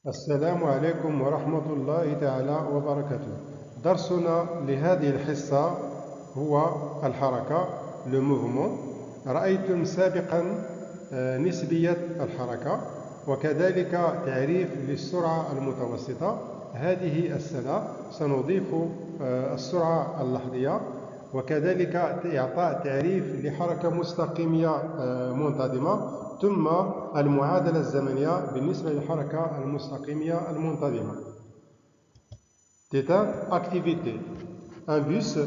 السلام عليكم ورحمة الله تعالى وبركاته. درسنا لهذه الحصة هو الحركة le mouvement. رأيتم سابقا نسبية الحركة وكذلك تعريف للسرعة المتوسطة. هذه السنة سنضيف السرعة اللحظية وكذلك إعطاء تعريف لحركة مستقيمية منتظمة ثم المعادلة الزمنية بالنسبة للحركة المستقيمية المنتظمة. Activité. Un bus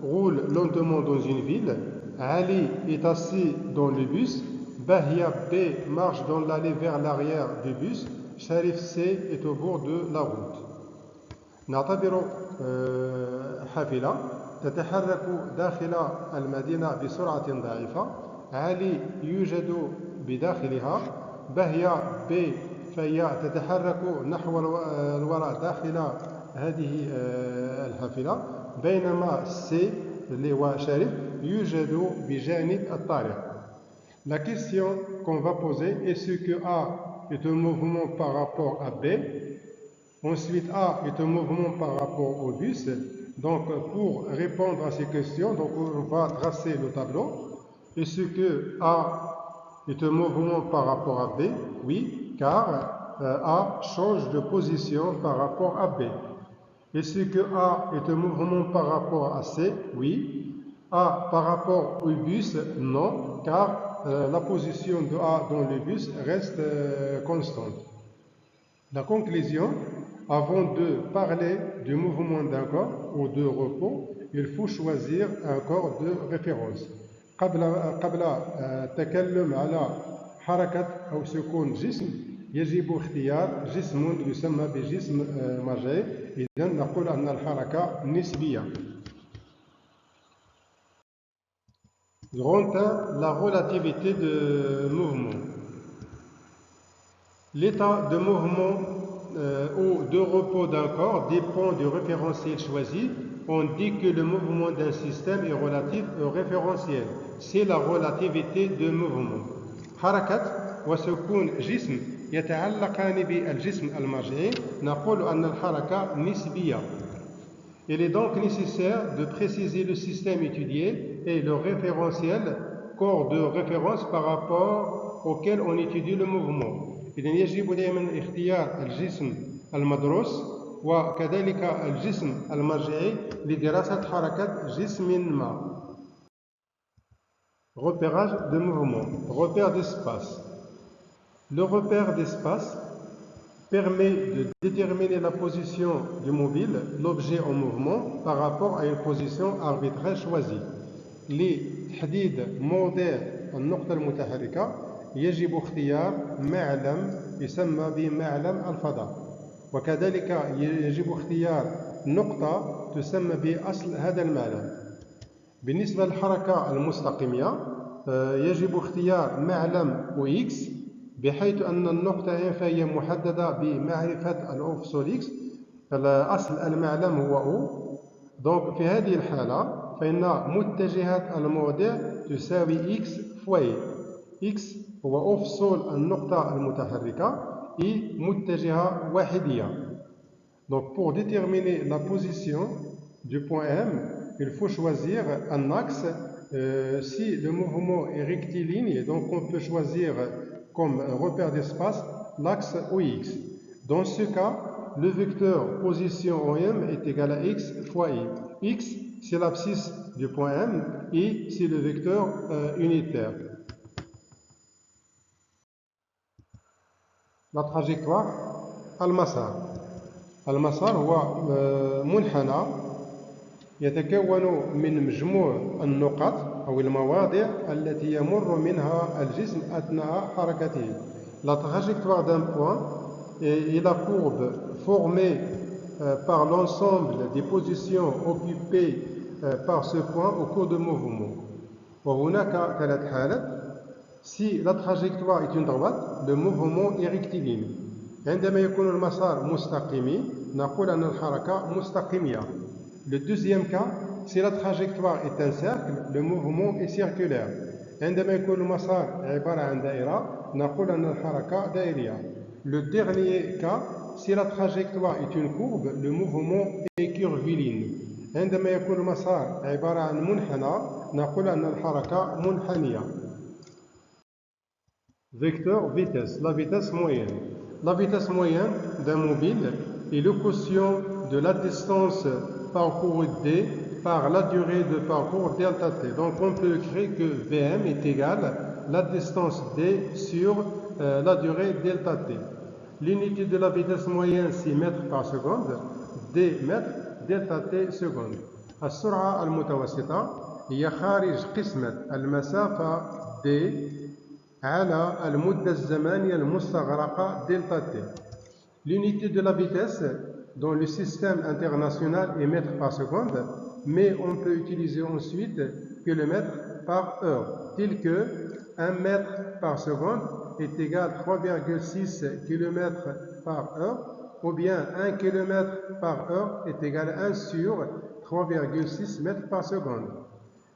roule lentement dans une ville. Ali est assis dans le bus. Bahia B marche dans l'allée vers l'arrière du bus. Sharif C est au bord de la route. نعتبر حافلة تتحرك داخل المدينة بسرعة ضعيفة. علي يوجد بداخلها. بهية ب فهي تتحرك نحو الوراء داخل هذه الحافلة بينما سي اللي هو شريف يوجد بجانب الطريق. La question qu'on va poser est-ce que A est un mouvement par rapport à B? Ensuite A est un mouvement par rapport au bus. Donc pour répondre à ces questions, donc on va tracer le tableau. Est-ce que A est un mouvement par rapport à B? Oui, car A change de position par rapport à B. Est-ce que A est un mouvement par rapport à C? Oui. A par rapport au bus? Non, car la position de A dans le bus reste constante. La conclusion, avant de parler du mouvement d'un corps ou de repos, il faut choisir un corps de référence. قبل التكلم على حركة أو سكون جسم يجب اختيار جسم يسمى بجسم مرجعي. إذا نقول أن الحركة نسبية. Grand 1, la relativité de mouvement. L'état de mouvement ou de repos d'un corps dépend du référentiel choisi. On dit que le mouvement d'un système est relatif au référentiel. C'est la relativité de mouvement. حركة وسكون جسم يتعلقان بالجسم المرجعي. نقول أن الحركة نسبية. Il est donc nécessaire de préciser le système étudié et le référentiel, corps de référence par rapport auquel on étudie le mouvement. إذن يجب دائما اختيار الجسم المدروس وكذلك الجسم المرجعي لدراسة حركة جسم ما. Repérage de mouvement, repère d'espace. Le repère d'espace permet de déterminer la position du mobile, l'objet en mouvement, par rapport à une position arbitraire choisie. لتحديد موضع النقطة المتحركة يجب اختيار معلم يسمى بمعلم الفضاء وكذلك يجب اختيار نقطة تسمى بأصل هذا المعلم. بالنسبة للحركة المستقيمية يجب اختيار معلم وX بحيث أن النقطة فهي محددة بمعرفة الأوفسول X. أصل المعلم هو O. donc في هذه الحالة فإن متجهة الموضع تساوي X فوي X هو أوفسول النقطة المتحركة et متجهة واحدية. Donc pour déterminer la position du point M, il faut choisir un axe. Si le mouvement est rectiligne, donc on peut choisir comme repère d'espace l'axe OX. Dans ce cas, le vecteur position OM est égal à X fois I. X, c'est l'abscisse du point M, et c'est le vecteur unitaire. La trajectoire, المسار. المسار هو منحنى يتكون من مجموع النقط أو المواضع التي يمر منها الجسم أثناء حركته. La trajectoire d'un point est la courbe formée par l'ensemble des positions occupées par ce point au cours du mouvement. وهناك ثلاث حالات. Si la trajectoire est une droite, le mouvement est rectiligne. عندما يكون المسار مستقيمي نقول أن الحركة مستقيمية. Le deuxième cas, si la trajectoire est un cercle, le mouvement est circulaire. عندما يكون المسار عبارة عن دائرة نقول أن الحركة دائرية. Le dernier cas, si la trajectoire est une courbe, le mouvement est curviligne. عندما يكون المسار عبارة عن منحنى نقول أن الحركة منحنية. Vecteur vitesse, la vitesse moyenne. La vitesse moyenne d'un mobile est le quotient de la distance parcourue d par la durée de parcours delta t. Donc on peut écrire que Vm est égal à la distance d sur la durée delta t. L'unité de la vitesse moyenne c'est mètres par seconde, d mètres, delta t seconde. السرعة المتوسطة هي خارج قسمة المسافة d على المدة الزمنية المستغرقة delta t. L'unité de la vitesse dans le système international est mètres par seconde, mais on peut utiliser ensuite kilomètres par heure, tel que 1 mètre par seconde est égal à 3,6 km par heure, ou bien 1 km par heure est égal à 1 sur 3,6 mètres par seconde.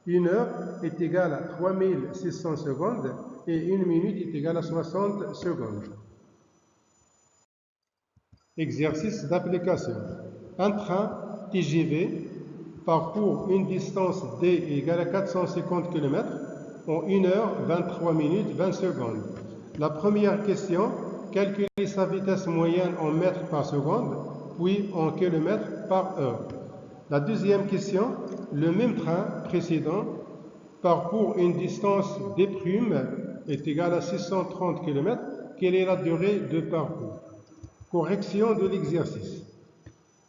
Une heure est égale à 3600 secondes et une minute est égale à 60 secondes. Exercice d'application. Un train TGV parcourt une distance d égale à 450 km en 1 heure 23 minutes 20 secondes. La première question, calculer sa vitesse moyenne en mètres par seconde, puis en kilomètres par heure. La deuxième question, le même train précédent parcourt une distance d' est égale à 630 km. Quelle est la durée de parcours? Correction de l'exercice.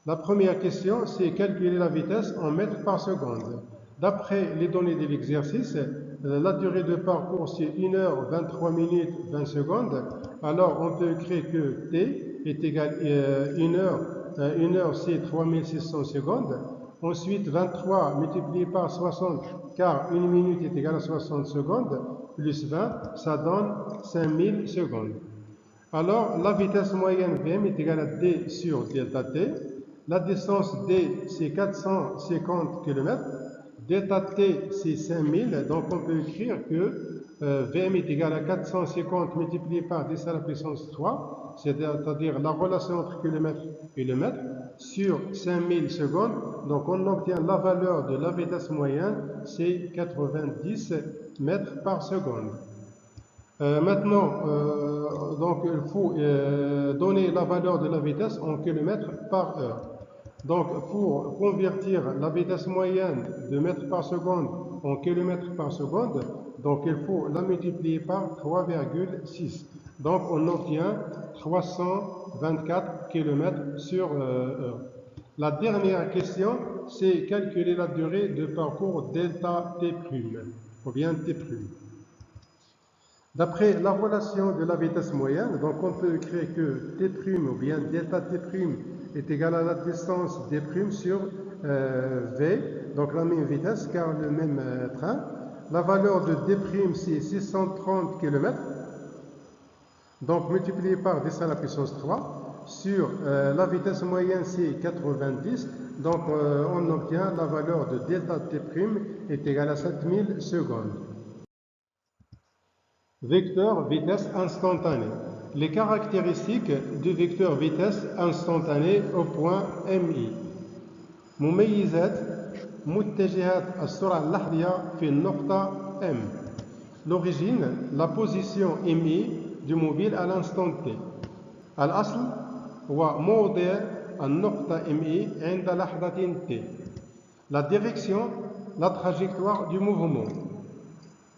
La première question, c'est calculer la vitesse en mètres par seconde. D'après les données de l'exercice, la durée de parcours c'est 1 heure 23 minutes 20 secondes. Alors on peut écrire que t est égal à 1 heure c'est 3600 secondes. Ensuite 23 multiplié par 60 car 1 minute est égale à 60 secondes plus 20 ça donne 5000 secondes. Alors, la vitesse moyenne Vm est égale à d sur delta t. La distance d, c'est 450 km. Delta t, c'est 5000. Donc, on peut écrire que Vm est égal à 450 multiplié par 10 à la puissance 3, c'est-à-dire la relation entre kilomètre et le mètre, sur 5000 secondes. Donc, on obtient la valeur de la vitesse moyenne, c'est 90 mètres par seconde. Maintenant, donc il faut donner la valeur de la vitesse en kilomètres par heure. Donc, pour convertir la vitesse moyenne de mètres par seconde en kilomètres par seconde, donc il faut la multiplier par 3,6. Donc, on obtient 324 km sur heure. La dernière question, c'est calculer la durée de parcours delta t', ou bien t'. D'après la relation de la vitesse moyenne, donc on peut écrire que t' ou bien delta t' est égal à la distance d' sur v, donc la même vitesse car le même train. La valeur de d' c'est 630 km, donc multiplié par 10 à la puissance 3, sur la vitesse moyenne c'est 90, donc on obtient la valeur de delta t' est égale à 7000 secondes. Vecteur vitesse instantanée. Les caractéristiques du vecteur vitesse instantanée au point MI. مميزات متجهات السرعة اللحظية في النقطة M. L'origine, la position MI du mobile à l'instant T. الأصل هو موضع النقطة MI عند لحظة T. La direction, la trajectoire du mouvement.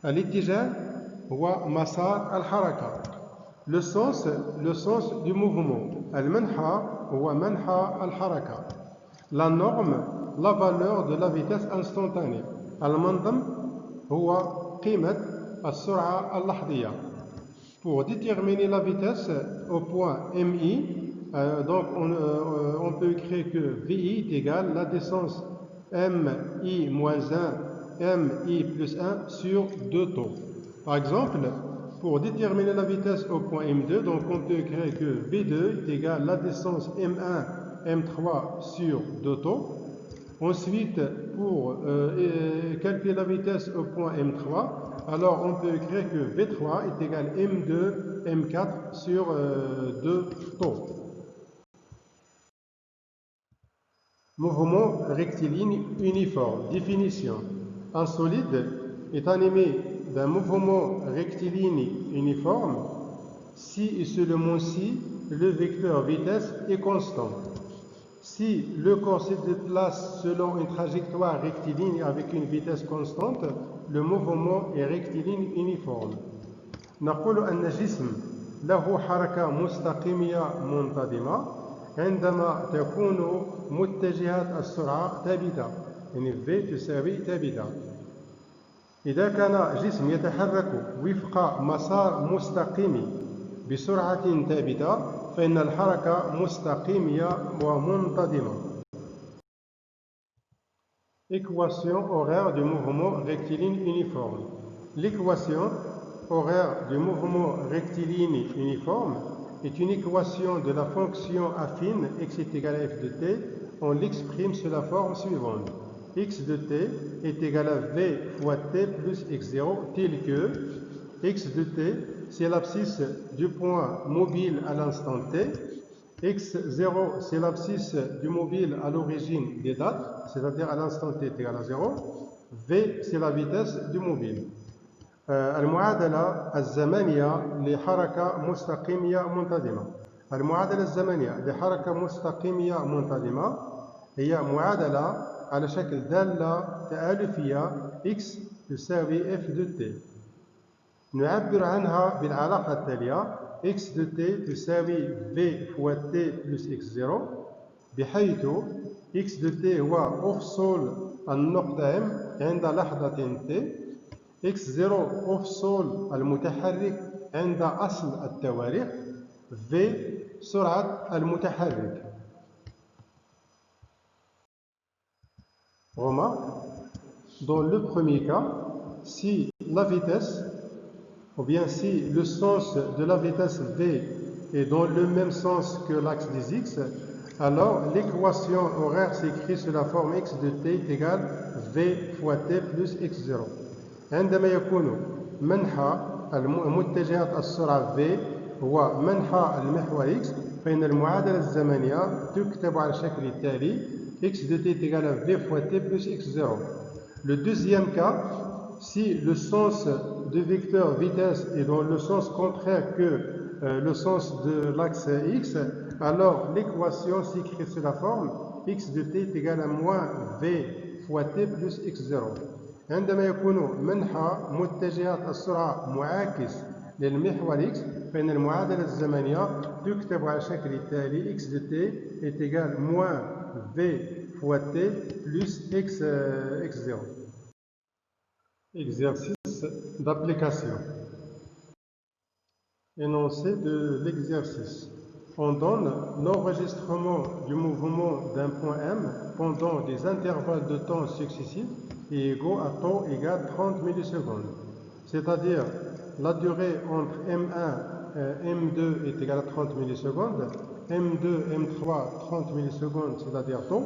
الاتجاه هو مسار الحركة. Le sens du mouvement. المنحى هو منحى الحركة. La norme, la valeur de la vitesse instantanée. المنظم هو قيمة السرعة اللحظية. Pour déterminer la vitesse au point MI, donc on peut écrire que VI est égal à la distance MI moins 1, MI plus 1 sur 2 taux. Par exemple, pour déterminer la vitesse au point M2, donc on peut écrire que V2 est égal à la distance M1, M3 sur 2 taux. Ensuite, pour calculer la vitesse au point M3, alors on peut écrire que V3 est égal à M2, M4 sur 2 taux. Mouvement rectiligne uniforme. Définition. Un solide est animé d'un mouvement rectiligne uniforme si et seulement si le vecteur vitesse est constant. Si le corps se déplace selon une trajectoire rectiligne avec une vitesse constante, le mouvement est rectiligne uniforme. نقول أن الجسم له حركة مستقيمية منتظمة عندما تكون متجهات السرعة ثابتة، يعني V تساوي ثابتة. إذا كان جسم يتحرك وفق مسار مستقيم بسرعة ثابتة فإن الحركة مستقيمية ومنتظمة. Équation horaire du mouvement rectiligne uniforme. L'équation horaire du mouvement rectiligne uniforme est une équation de la fonction affine x est égal à f de t. On l'exprime sous la forme suivante. X de t est égal à v fois t plus x0 tel que x de t, c'est l'abscisse du point mobile à l'instant t. x0, c'est l'abscisse du mobile à l'origine des dates, c'est-à-dire à l'instant t est égal à 0. v, c'est la vitesse du mobile. المعادلة الزمنية لحركة مستقيمية منتظمة. المعادلة الزمنية لحركة مستقيمية منتظمة هي معادلة على شكل دالة تآلفية x تساوي f de t. نعبر عنها بالعلاقة التالية: x de t تساوي v fois t plus x0 بحيث x de t هو أفصول النقطة m عند لحظة t، x0 أفصول المتحرك عند أصل التواريخ، v سرعة المتحرك. Remarque, dans le premier cas, si la vitesse ou bien si le sens de la vitesse v est dans le même sens que l'axe des x, alors l'équation horaire s'écrit sous la forme x de t est égal v fois t plus x0. عندما يكون منحى متجهات السرعة v هو منحى المحور x فإن المعادلة الزمنية تكتب على الشكل التالي: x de t est égal à v fois t plus x0. Le deuxième cas, si le sens de vecteur vitesse est dans le sens contraire que le sens de l'axe x, alors l'équation s'écrit sous la forme x de t est égal à moins v fois t plus x0. عندما يكون منحى متجهات السرعة معاكس للمحور x فإن المعادلة الزمنية تكتب على الشكل التالي: x de t est égal moins v fois t plus x0. Exercice d'application. Énoncé de l'exercice. On donne l'enregistrement du mouvement d'un point M pendant des intervalles de temps successifs et égaux à temps égal 30 millisecondes. C'est-à-dire la durée entre M1 et M2 est égale à 30 millisecondes, M2, M3, 30 millisecondes, c'est-à-dire temps,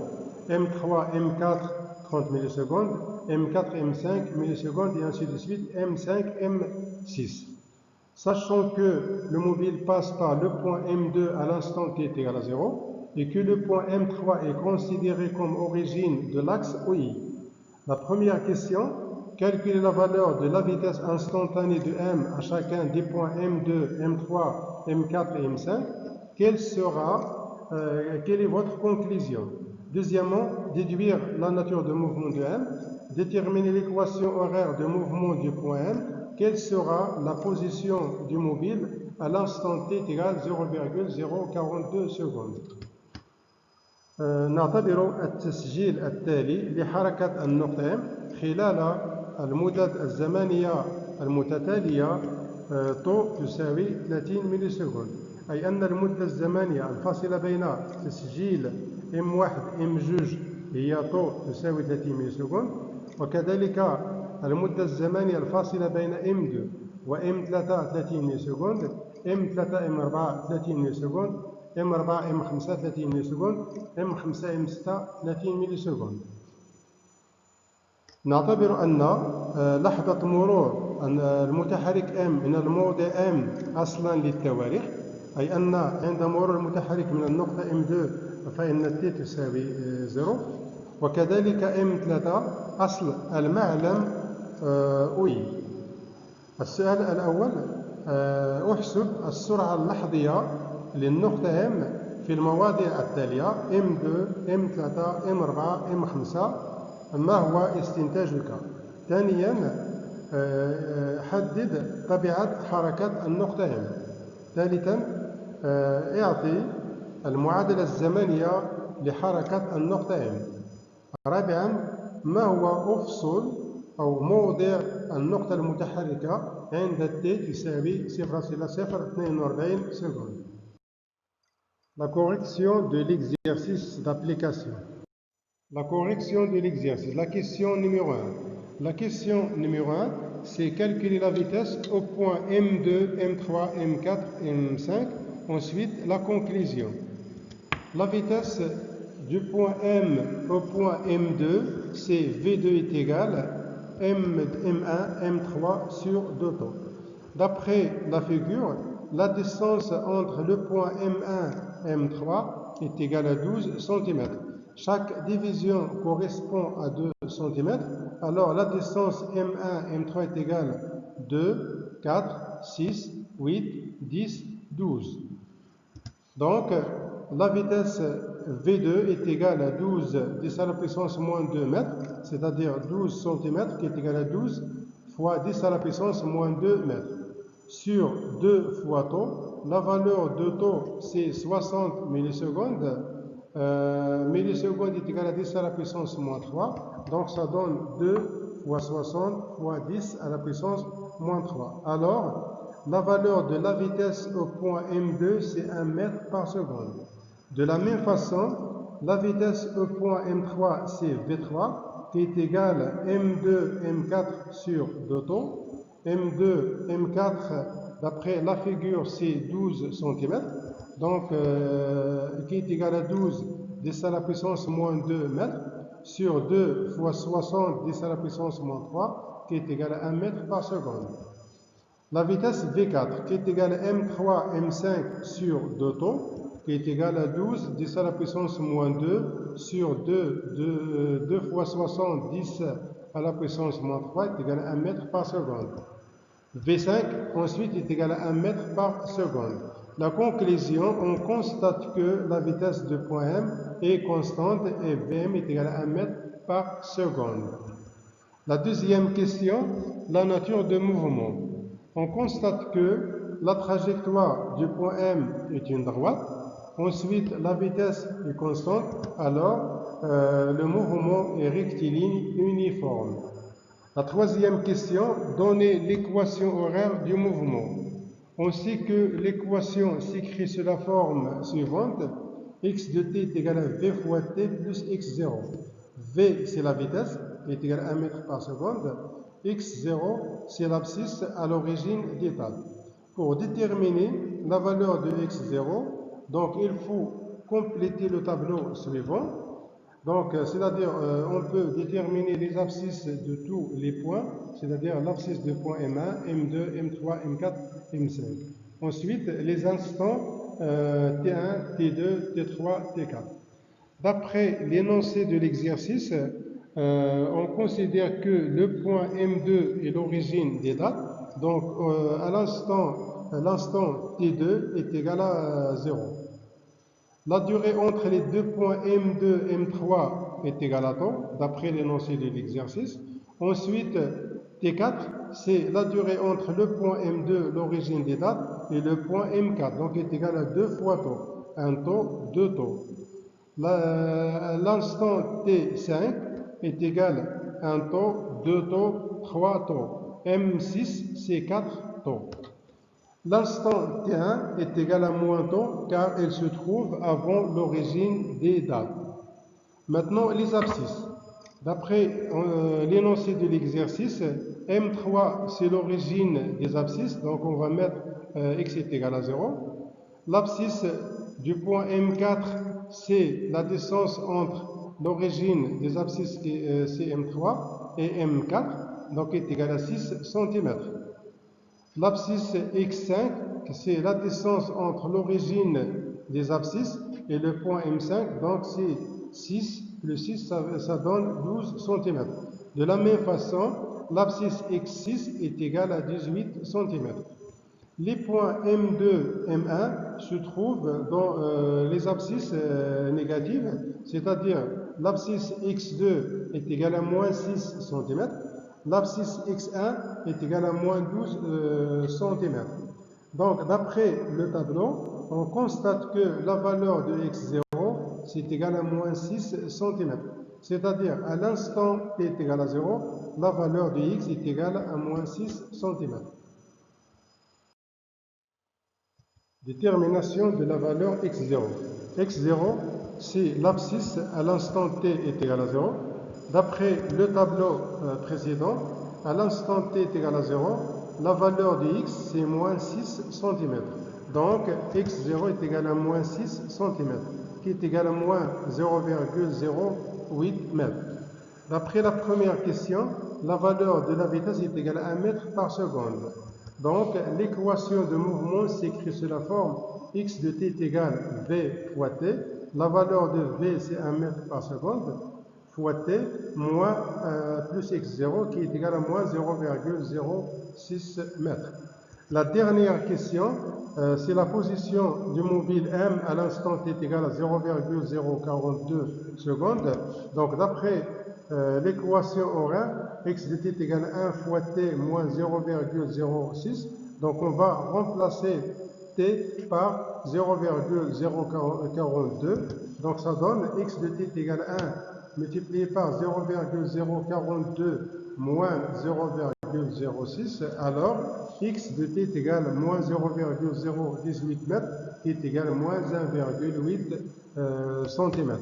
M3, M4, 30 millisecondes, M4, M5 millisecondes et ainsi de suite, M5, M6. Sachant que le mobile passe par le point M2 à l'instant t est égal à 0 et que le point M3 est considéré comme origine de l'axe OI. La première question: calculer la valeur de la vitesse instantanée de M à chacun des points M2, M3, M4 et M5. Quelle est votre conclusion? Deuxièmement, déduire la nature de mouvement de M, déterminer l'équation horaire de mouvement du point M, quelle sera la position du mobile à l'instant t égale 0,042 secondes. نعتبر التسجيل التالي لحركة النقطة M خلال المدد الزمنية المتتالية طو تساوي 30 ملي سكند، أي أن المدة الزمنية الفاصلة بين تسجيل M1 M2 هي طو تساوي 30 ملي سكند، وكذلك المدة الزمنية الفاصلة بين M2 و M3 30 ملي سكند، M3 M4 30 ملي سكند، M4 M5 30 ملي سكند، M5 M6 30 ملي سكند. نعتبر أن لحظة مرور المتحرك M من الموضع M أصلا للتواريخ، أي أن عند مرور المتحرك من النقطة M2 فإن t تساوي 0. وكذلك m3 أصل المعلم أي. السؤال الأول أحسب السرعة اللحظية للنقطة M في المواضع التالية M2 M3 M4 M5. ما هو استنتاجك؟ ثانيا حدد طبيعة حركة النقطة M. ثالثا اعطي المعادلة الزمنية لحركة النقطة M. رابعا ما هو أفصل أو موضع النقطة المتحركة عند t تساوي 0,042 secondes. La correction de l'exercice d'application. La correction de l'exercice. La question numéro 1. La question numéro 1, c'est calculer la vitesse au point M2, M3, M4, M5. Ensuite, la conclusion. La vitesse du point M au point M2, c'est V2 est égal M1, M3 sur 2 taux. D'après la figure, la distance entre le point M1 et M3 est égale à 12 cm. Chaque division correspond à 2 cm. Alors la distance M1 et M3 est égale 2, 4, 6, 8, 10, 12. Donc la vitesse V2 est égale à 12 10 à la puissance moins 2 mètres, c'est-à-dire 12 cm qui est égal à 12 fois 10 à la puissance moins 2 mètres. Sur 2 fois taux, la valeur de taux c'est 60 millisecondes. Millisecondes est égal à 10 à la puissance moins 3, donc ça donne 2 fois 60 fois 10 à la puissance moins 3. Alors, la valeur de la vitesse au point M2 c'est 1 mètre par seconde. De la même façon, la vitesse au point M3 c'est V3 qui est égal à M2 M4 sur 2 taux. M2 M4 d'après la figure c'est 12 cm, donc qui est égal à 12 10 à la puissance moins 2 mètres sur 2 fois 60 10 à la puissance moins 3 qui est égal à 1 mètre par seconde. La vitesse V4 qui est égale à M3 M5 sur 2 taux qui est égal à 12 10 à la puissance moins 2 sur 2 fois 60 10 à la puissance moins 3 est égal à 1 mètre par seconde. V5 ensuite est égal à 1 mètre par seconde. La conclusion, on constate que la vitesse de point M est constante et Vm est égal à 1 mètre par seconde. La deuxième question, la nature de mouvement. On constate que la trajectoire du point M est une droite. Ensuite, la vitesse est constante, alors le mouvement est rectiligne uniforme. La troisième question, donner l'équation horaire du mouvement. On sait que l'équation s'écrit sous la forme suivante. X de t est égal à V fois t plus x0. V, c'est la vitesse, est égal à 1 mètre par seconde. x0, c'est l'abscisse à l'origine d'état. Pour déterminer la valeur de x0, donc il faut compléter le tableau suivant. Donc, c'est-à-dire, on peut déterminer les abscisses de tous les points, c'est-à-dire l'abscisse de point M1, M2, M3, M4, M5. Ensuite, les instants T1, T2, T3, T4. D'après l'énoncé de l'exercice, on considère que le point M2 est l'origine des dates. Donc, à l'instant T2 est égal à 0. La durée entre les deux points M2 et M3 est égale à temps, d'après l'énoncé de l'exercice. Ensuite, T4, c'est la durée entre le point M2, l'origine des dates, et le point M4, donc est égal à 2 fois taux, un taux, 2 taux. L'instant T5 est égal à un taux, 2 taux, 3 taux. M6, c'est 4 taux. L'instant T1 est égal à moins taux car elle se trouve avant l'origine des dates. Maintenant, les abscisses. D'après l'énoncé de l'exercice, M3 c'est l'origine des abscisses, donc on va mettre x est égal à 0. L'abscisse du point M4 c'est la distance entre l'origine des abscisses c'est M3 et M4, donc est égal à 6 cm. L'abscisse X5, c'est la distance entre l'origine des abscisses et le point M5, donc c'est 6 plus 6, ça donne 12 cm. De la même façon, l'abscisse X6 est égale à 18 cm. Les points M2, M1 se trouvent dans les abscisses négatives, c'est-à-dire l'abscisse X2 est égale à moins 6 cm, l'abscisse X1 est égale à moins 12 cm. Donc, d'après le tableau, on constate que la valeur de X0 c'est égal à moins 6 cm. C'est-à-dire, à l'instant t est égal à 0, la valeur de x est égale à moins 6 cm. Détermination de la valeur x0. x0, c'est l'abscisse à l'instant t est égal à 0. D'après le tableau précédent, à l'instant t est égal à 0, la valeur de x, c'est moins 6 cm. Donc, x0 est égal à moins 6 cm, qui est égal à moins 0,08 m. D'après la première question, la valeur de la vitesse est égale à 1 mètre par seconde. Donc, l'équation de mouvement s'écrit sous la forme x de t est égal v fois t. La valeur de v, c'est 1 mètre par seconde, fois t, moins plus x0, qui est égal à moins 0,06 mètres. La dernière question, c'est la position du mobile M à l'instant t est égal à 0,042 secondes. Donc, d'après l'équation horaire, x de t est égal à 1 fois t moins 0,06. Donc, on va remplacer t par 0,042. Donc, ça donne x de t est égal à 1 multiplié par 0,042 moins 0,06. Alors, x de t est égal à moins 0,018 mètres, qui est égal à moins 1,8 cm.